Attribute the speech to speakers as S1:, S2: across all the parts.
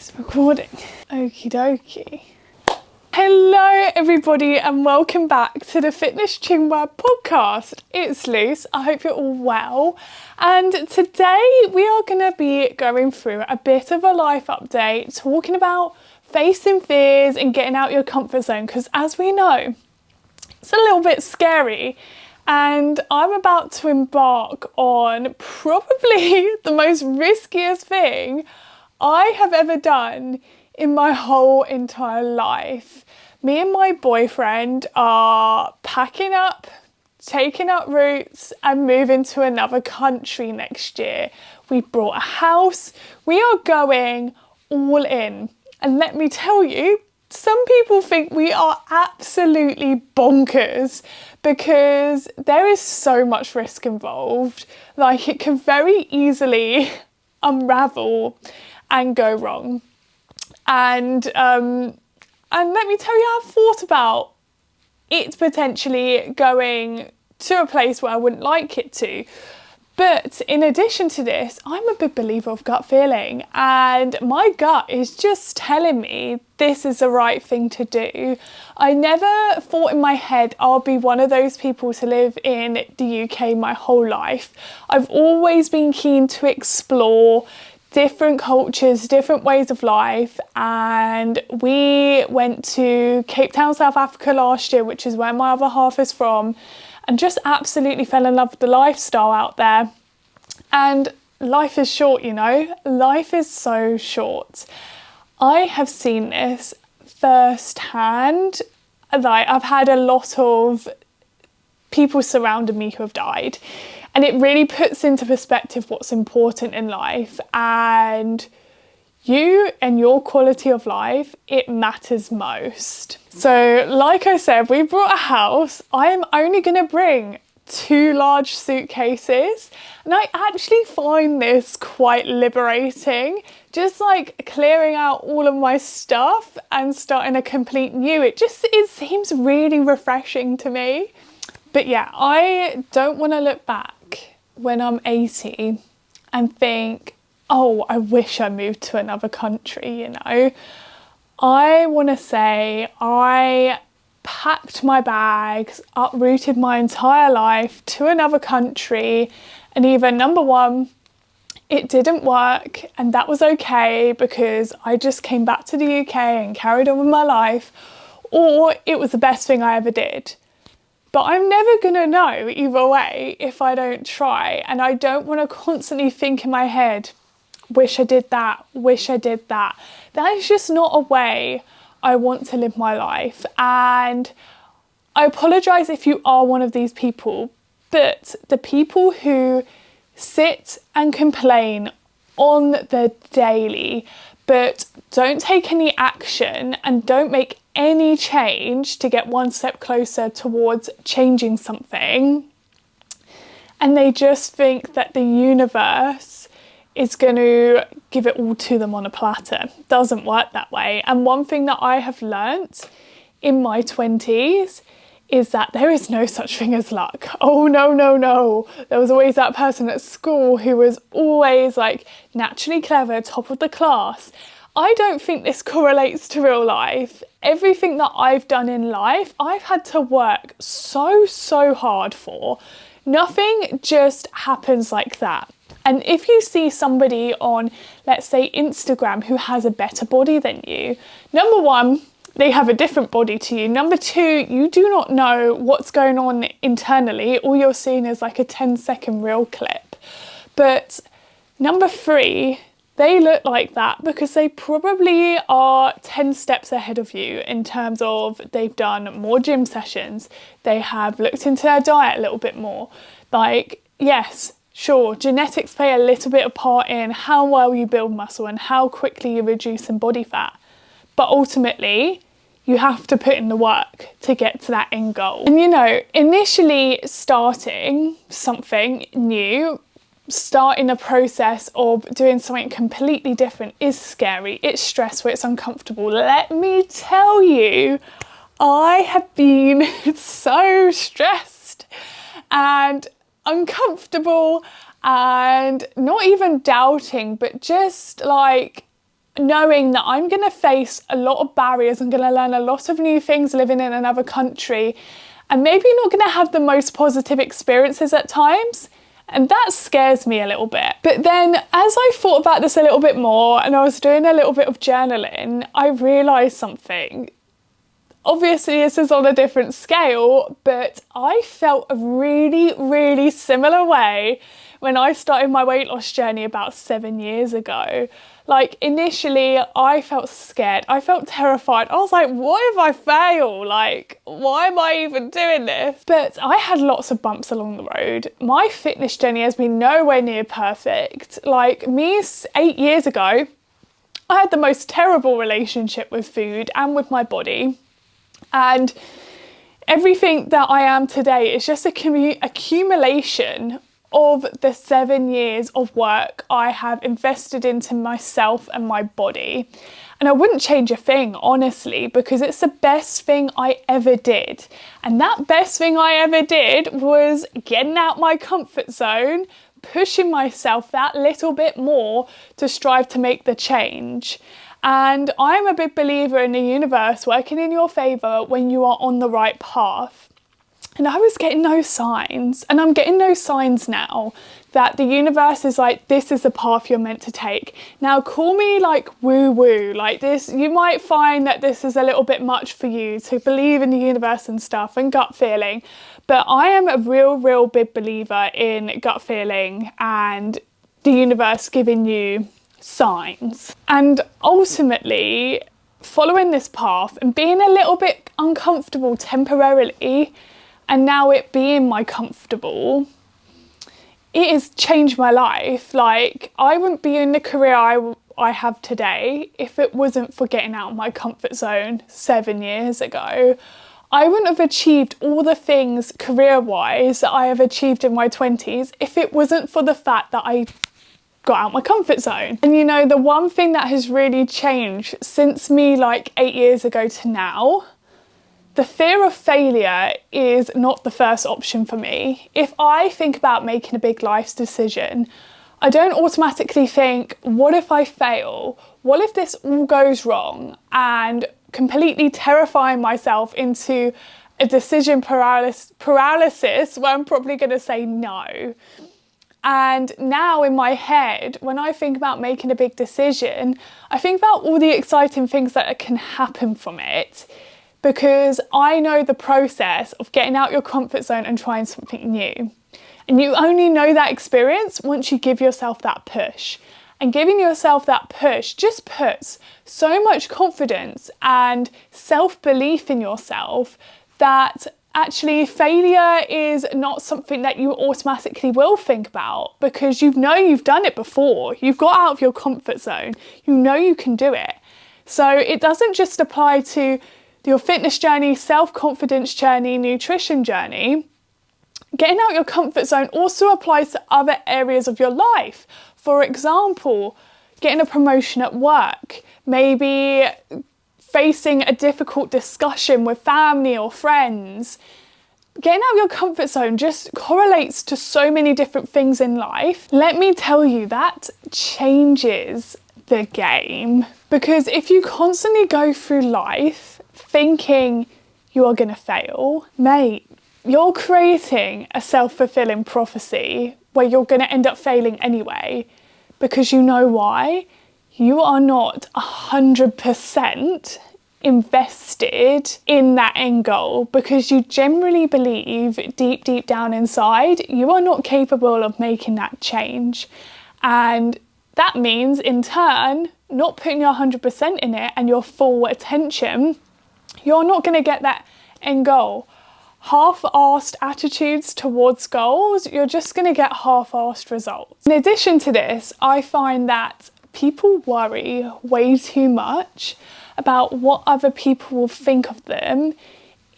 S1: It's recording. Okie dokie. Hello everybody and welcome back to the Fitness Chingwa podcast. It's Luce, I hope you're all well. And today we are going to be going through a bit of a life update, talking about facing fears and getting out your comfort zone, because as we know, it's a little bit scary. And I'm about to embark on probably the most riskiest thing I have ever done in my whole entire life. Me and my boyfriend are packing up, taking up roots and moving to another country next year. We bought a house. We are going all in. And let me tell you, some people think we are absolutely bonkers because there is so much risk involved. Like, it can very easily unravel and go wrong. And let me tell you, I've thought about it potentially going to a place where I wouldn't like it to. But in addition to this, I'm a big believer of gut feeling, and my gut is just telling me this is the right thing to do. I never thought in my head I'll be one of those people to live in the UK my whole life. I've always been keen to explore different cultures, different ways of life, and we went to Cape Town, South Africa last year, which is where my other half is from, and just absolutely fell in love with the lifestyle out there. And life is short, you know, life is so short. I have seen this firsthand. Like, I've had a lot of people surrounding me who have died, and it really puts into perspective what's important in life, and you and your quality of life, it matters most. So like I said, we bought a house. I am only going to bring 2 large suitcases, and I actually find this quite liberating, just like clearing out all of my stuff and starting a complete new. It seems really refreshing to me. But yeah, I don't want to look back when I'm 80 and think, oh, I wish I moved to another country, you know. I want to say I packed my bags, uprooted my entire life to another country, and either number one, it didn't work, and that was okay because I just came back to the UK and carried on with my life, or it was the best thing I ever did. But I'm never going to know either way if I don't try, and I don't want to constantly think in my head, wish I did that, wish I did that. That is just not a way I want to live my life. And I apologise if you are one of these people, but the people who sit and complain on the daily but don't take any action and don't make any change to get one step closer towards changing something, and they just think that the universe is going to give it all to them on a platter. Doesn't work that way. And one thing that I have learnt in my 20s is that there is no such thing as luck. Oh no. There was always that person at school who was always like naturally clever, top of the class. I don't think this correlates to real life. Everything that I've done in life, I've had to work so hard for. Nothing just happens like that. And if you see somebody on, let's say, Instagram who has a better body than you, number one, they have a different body to you. Number two, you do not know what's going on internally. All you're seeing is like a 10-second reel clip. But number three, they look like that because they probably are 10 steps ahead of you in terms of they've done more gym sessions. They have looked into their diet a little bit more. Like, yes, sure, genetics play a little bit of part in how well you build muscle and how quickly you reduce in body fat. But ultimately, you have to put in the work to get to that end goal. And you know, initially starting something new, starting a process of doing something completely different is scary, it's stressful, it's uncomfortable. Let me tell you, I have been so stressed and uncomfortable and not even doubting, but just like knowing that I'm going to face a lot of barriers, I'm going to learn a lot of new things living in another country, and maybe not going to have the most positive experiences at times. And that scares me a little bit. But then as I thought about this a little bit more and I was doing a little bit of journaling, I realised something. Obviously this is on a different scale, but I felt a really, really similar way when I started my weight loss journey about 7 years ago. Like initially I felt scared, I felt terrified. I was like, what if I fail? Like, why am I even doing this? But I had lots of bumps along the road. My fitness journey has been nowhere near perfect. Like me 8 years ago, I had the most terrible relationship with food and with my body. And everything that I am today is just a accumulation of the 7 years of work I have invested into myself and my body. And I wouldn't change a thing, honestly, because it's the best thing I ever did. And that best thing I ever did was getting out my comfort zone, pushing myself that little bit more to strive to make the change. And I'm a big believer in the universe working in your favour when you are on the right path. And I was getting no signs, and I'm getting no signs now that the universe is like, this is the path you're meant to take. Now call me like woo-woo, like this, you might find that this is a little bit much for you to believe in the universe and stuff and gut feeling, but I am a real big believer in gut feeling and the universe giving you signs. And ultimately, following this path and being a little bit uncomfortable temporarily, and now it being my comfortable, it has changed my life. Like, I wouldn't be in the career I have today if it wasn't for getting out of my comfort zone 7 years ago. I wouldn't have achieved all the things career-wise that I have achieved in my 20s if it wasn't for the fact that I got out my comfort zone. And you know, the one thing that has really changed since me like 8 years ago to now, the fear of failure is not the first option for me. If I think about making a big life decision, I don't automatically think, what if I fail? What if this all goes wrong? And completely terrifying myself into a decision paralysis where I'm probably going to say no. And now in my head, when I think about making a big decision, I think about all the exciting things that can happen from it, because I know the process of getting out your comfort zone and trying something new. And you only know that experience once you give yourself that push. And giving yourself that push just puts so much confidence and self-belief in yourself that actually failure is not something that you automatically will think about, because you know you've done it before. You've got out of your comfort zone. You know you can do it. So it doesn't just apply to your fitness journey, self-confidence journey, nutrition journey. Getting out your comfort zone also applies to other areas of your life. For example, getting a promotion at work, maybe facing a difficult discussion with family or friends. Getting out of your comfort zone just correlates to so many different things in life. Let me tell you, that changes the game. Because if you constantly go through life thinking you are going to fail, mate, you're creating a self-fulfilling prophecy where you're going to end up failing anyway, because you know why? You are not 100% invested in that end goal, because you generally believe deep down inside you are not capable of making that change. And that means in turn, not putting your 100% in it and your full attention, you're not going to get that end goal. Half-assed attitudes towards goals, you're just going to get half-assed results. In addition to this, I find that people worry way too much about what other people will think of them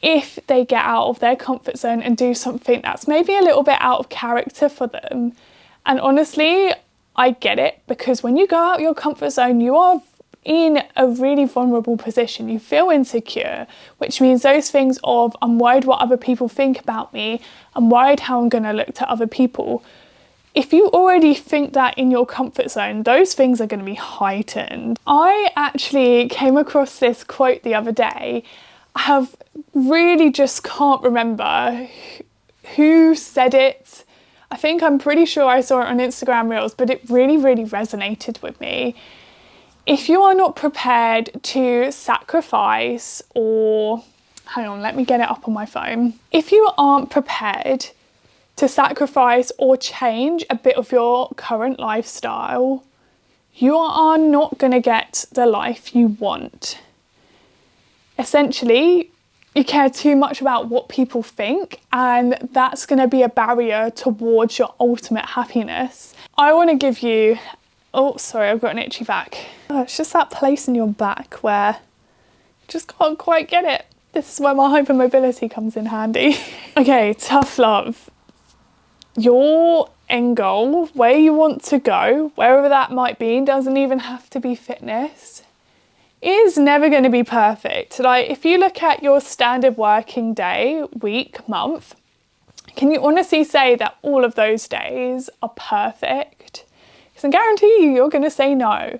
S1: if they get out of their comfort zone and do something that's maybe a little bit out of character for them. And honestly, I get it, because when you go out your comfort zone, you are in a really vulnerable position. You feel insecure, which means those things of, I'm worried what other people think about me, I'm worried how I'm going to look to other people, If you already think that in your comfort zone, those things are going to be heightened. I actually came across this quote the other day. I have really just can't remember who said it. I'm pretty sure I saw it on Instagram Reels, but it really, really resonated with me. If you are not prepared to sacrifice or, hang on, let me get it up on my phone. If you aren't prepared to sacrifice or change a bit of your current lifestyle, you are not going to get the life you want. Essentially, you care too much about what people think, and that's going to be a barrier towards your ultimate happiness. I want to give you, oh, sorry, I've got an itchy back. Oh, it's just that place in your back where you just can't quite get it. This is where my hypermobility comes in handy. Okay, tough love. Your end goal, where you want to go, wherever that might be, doesn't even have to be fitness, is never going to be perfect. Like, if you look at your standard working day, week, month, can you honestly say that all of those days are perfect? Because I guarantee you're going to say no.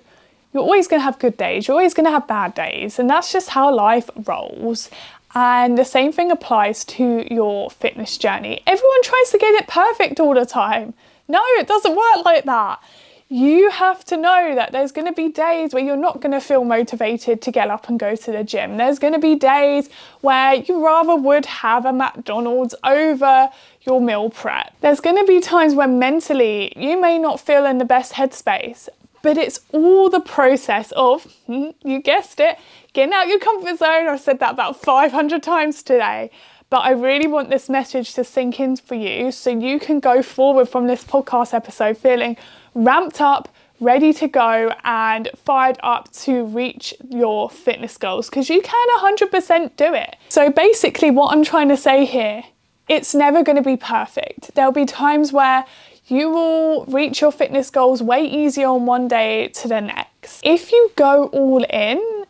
S1: You're always going to have good days, you're always going to have bad days, and that's just how life rolls. And the same thing applies to your fitness journey. Everyone tries to get it perfect all the time. No, it doesn't work like that. You have to know that there's going to be days where you're not going to feel motivated to get up and go to the gym. There's going to be days where you rather would have a McDonald's over your meal prep. There's going to be times when mentally you may not feel in the best headspace, but it's all the process of, you guessed it, getting out your comfort zone. I've said that about 500 times today. But I really want this message to sink in for you so you can go forward from this podcast episode feeling ramped up, ready to go, and fired up to reach your fitness goals, because you can 100% do it. So basically what I'm trying to say here, it's never going to be perfect. There'll be times where you will reach your fitness goals way easier on one day to the next. If you go all in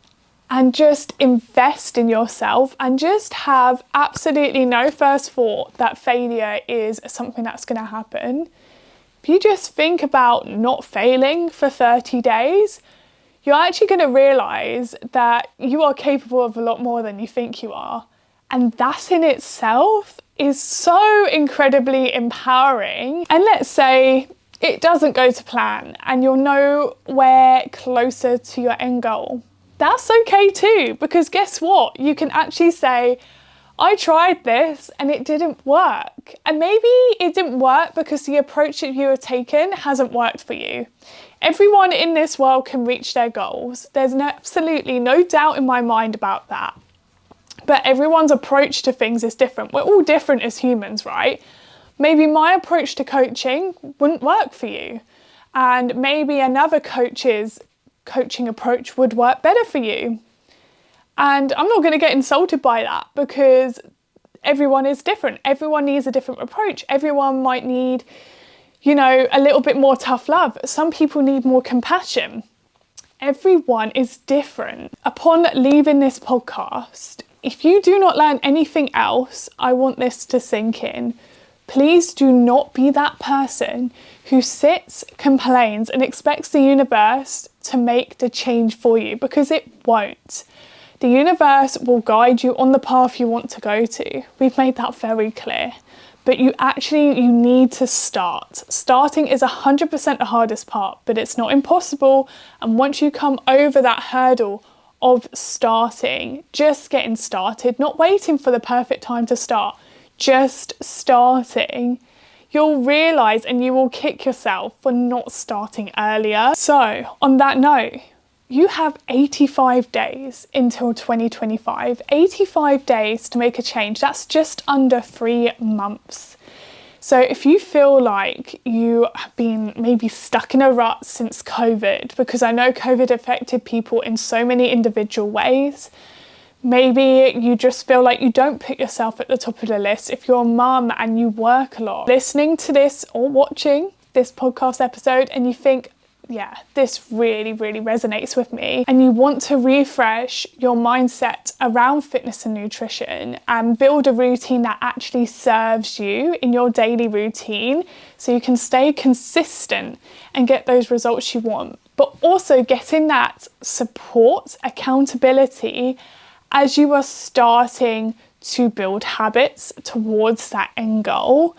S1: and just invest in yourself and just have absolutely no first thought that failure is something that's going to happen, if you just think about not failing for 30 days, you're actually going to realise that you are capable of a lot more than you think you are. And that in itself is so incredibly empowering. And let's say it doesn't go to plan and you're nowhere closer to your end goal. That's okay too, because guess what? You can actually say, I tried this and it didn't work. And maybe it didn't work because the approach that you have taken hasn't worked for you. Everyone in this world can reach their goals. There's absolutely no doubt in my mind about that. But everyone's approach to things is different. We're all different as humans, right? Maybe my approach to coaching wouldn't work for you. And maybe another coach's coaching approach would work better for you. And I'm not going to get insulted by that, because everyone is different. Everyone needs a different approach. Everyone might need, a little bit more tough love. Some people need more compassion. Everyone is different. Upon leaving this podcast, if you do not learn anything else, I want this to sink in. Please do not be that person who sits, complains, and expects the universe to make the change for you, because it won't. The universe will guide you on the path you want to go to. We've made that very clear. But you need to start. Starting is 100% the hardest part, but it's not impossible. And once you come over that hurdle of starting, just getting started, not waiting for the perfect time to start, just starting, you'll realise and you will kick yourself for not starting earlier. So on that note, you have 85 days until 2025, 85 days to make a change. That's just under 3 months. So if you feel like you have been maybe stuck in a rut since COVID, because I know COVID affected people in so many individual ways, maybe you just feel like you don't put yourself at the top of the list. If you're a mum and you work a lot, listening to this or watching this podcast episode and you think, yeah, this really, really resonates with me, and you want to refresh your mindset around fitness and nutrition and build a routine that actually serves you in your daily routine so you can stay consistent and get those results you want, but also getting that support, accountability as you are starting to build habits towards that end goal,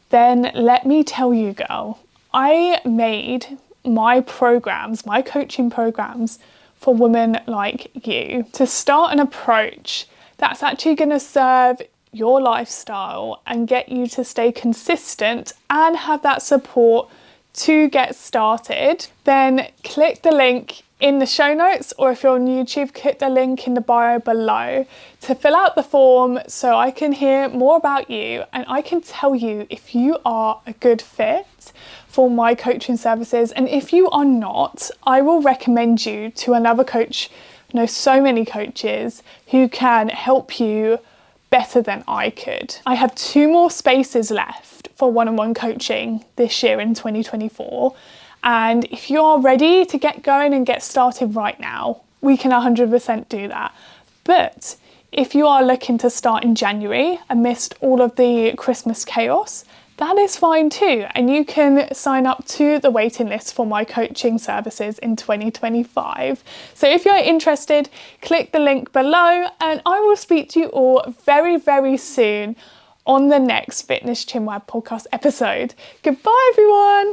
S1: then let me tell you, girl, I made my programs, my coaching programs for women like you to start an approach that's actually going to serve your lifestyle and get you to stay consistent and have that support to get started. Then click the link in the show notes, or if you're on YouTube, click the link in the bio below to fill out the form so I can hear more about you and I can tell you if you are a good fit for my coaching services. And if you are not, I will recommend you to another coach. I know so many coaches who can help you better than I could. I have 2 more spaces left for one-on-one coaching this year in 2024. And if you are ready to get going and get started right now, we can 100% do that. But if you are looking to start in January amidst all of the Christmas chaos, that is fine too. And you can sign up to the waiting list for my coaching services in 2025. So if you're interested, click the link below and I will speak to you all very, very soon on the next Fitness Chinwag podcast episode. Goodbye, everyone.